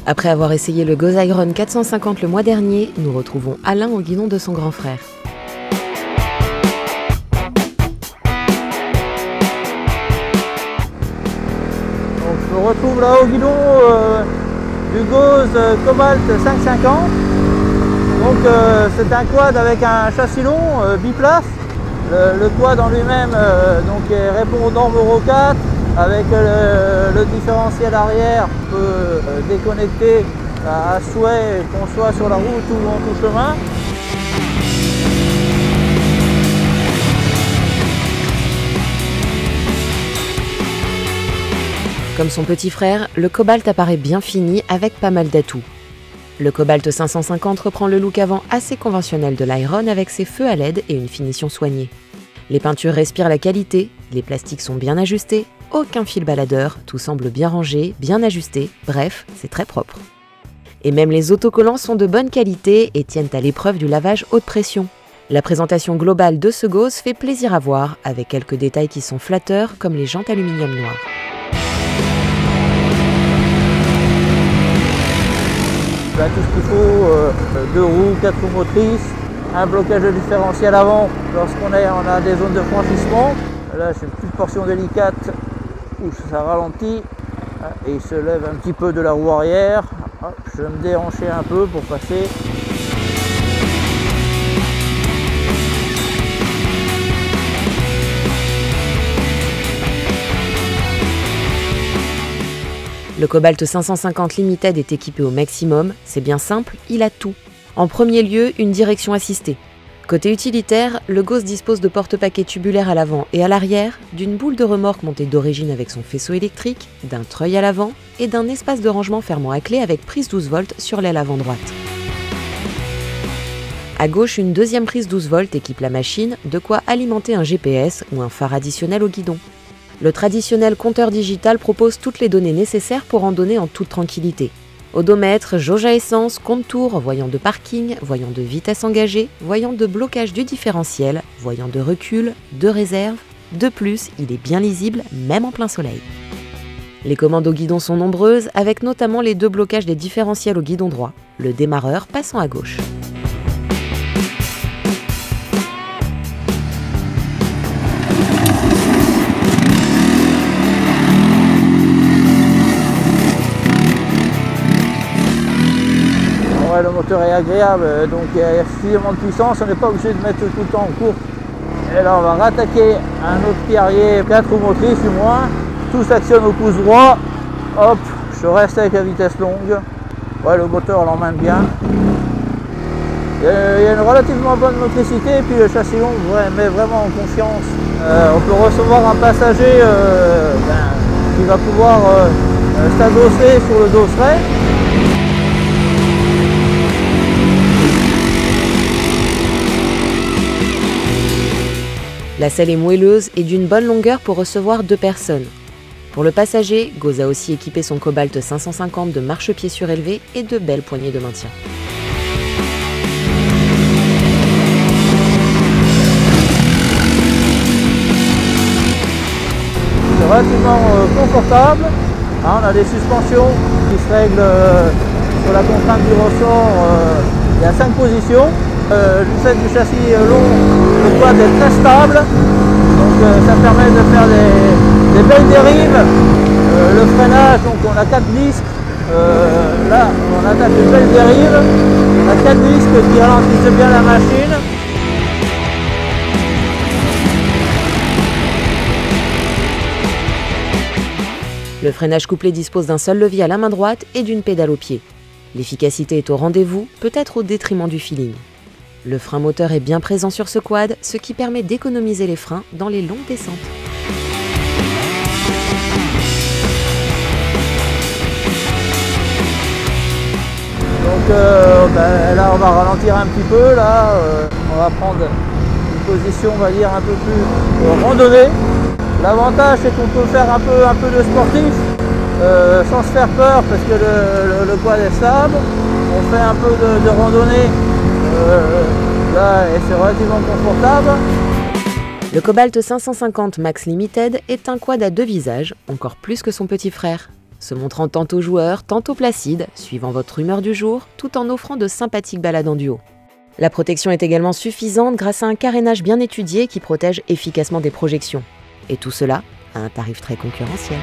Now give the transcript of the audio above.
Après avoir essayé le Ghost Iron 450 le mois dernier, nous retrouvons Alain au guidon de son grand frère. Donc, je me retrouve là au guidon du Ghost Cobalt 550. Donc c'est un quad avec un châssis long biplace. Le quad en lui-même répond aux normes Euro 4 avec le différentiel arrière. On peut déconnecter à souhait qu'on soit sur la route ou en tout chemin. Comme son petit frère, le Cobalt apparaît bien fini avec pas mal d'atouts. Le Cobalt 550 reprend le look avant assez conventionnel de l'Iron avec ses feux à LED et une finition soignée. Les peintures respirent la qualité, les plastiques sont bien ajustés, aucun fil baladeur, tout semble bien rangé, bien ajusté, bref, c'est très propre. Et même les autocollants sont de bonne qualité et tiennent à l'épreuve du lavage haute pression. La présentation globale de ce Ghost fait plaisir à voir, avec quelques détails qui sont flatteurs comme les jantes aluminium noires. Là, tout ce qu'il faut, 2 roues, 4 roues motrices, un blocage de différentiel avant lorsqu'on a des zones de franchissement. Là, j'ai une petite portion délicate où ça ralentit et il se lève un petit peu de la roue arrière. Hop, je vais me déhancher un peu pour passer. Le Cobalt 550 Limited est équipé au maximum, c'est bien simple, il a tout. En premier lieu, une direction assistée. Côté utilitaire, le Ghost dispose de porte-paquets tubulaires à l'avant et à l'arrière, d'une boule de remorque montée d'origine avec son faisceau électrique, d'un treuil à l'avant et d'un espace de rangement fermant à clé avec prise 12 volts sur l'aile avant droite. À gauche, une deuxième prise 12 volts équipe la machine, de quoi alimenter un GPS ou un phare additionnel au guidon. Le traditionnel compteur digital propose toutes les données nécessaires pour randonner en toute tranquillité. Odomètre, jauge à essence, compte-tours, voyant de parking, voyant de vitesse engagée, voyant de blocage du différentiel, voyant de recul, de réserve. De plus, il est bien lisible, même en plein soleil. Les commandes au guidon sont nombreuses, avec notamment les 2 blocages des différentiels au guidon droit, le démarreur passant à gauche. Le moteur est agréable, donc il y a suffisamment de puissance, on n'est pas obligé de mettre tout le temps en course. Et là on va rattaquer un autre pied arrière, 4 roues motrices du moins, tout s'actionne au pouce droit, hop, je reste avec la vitesse longue, ouais, le moteur l'emmène bien. Il y a une relativement bonne motricité et puis le châssis long met vraiment en confiance. On peut recevoir un passager qui va pouvoir s'adosser sur le dosseret. La selle est moelleuse et d'une bonne longueur pour recevoir 2 personnes. Pour le passager, Ghost a aussi équipé son Cobalt 550 de marchepied surélevé et de belles poignées de maintien. C'est relativement confortable. On a des suspensions qui se règlent sur la contrainte du ressort. Il y a 5 positions. Du fait du châssis long, le quad est très stable, donc ça permet de faire des belles dérives. Le freinage, donc on a 4 disques, là on attaque une belle dérive, on a 4 disques qui ralentissent bien la machine. Le freinage couplé dispose d'un seul levier à la main droite et d'une pédale au pied. L'efficacité est au rendez-vous, peut-être au détriment du feeling. Le frein moteur est bien présent sur ce quad, ce qui permet d'économiser les freins dans les longues descentes. Donc là on va ralentir un petit peu, là on va prendre une position on va dire un peu plus randonnée. L'avantage c'est qu'on peut faire un peu de sportif sans se faire peur parce que le quad est stable. On fait un peu de randonnée là et c'est relativement confortable. Le Cobalt 550 Max Limited est un quad à 2 visages, encore plus que son petit frère. se montrant tantôt joueur, tantôt placide, suivant votre humeur du jour, tout en offrant de sympathiques balades en duo. La protection est également suffisante grâce à un carénage bien étudié qui protège efficacement des projections. Et tout cela à un tarif très concurrentiel.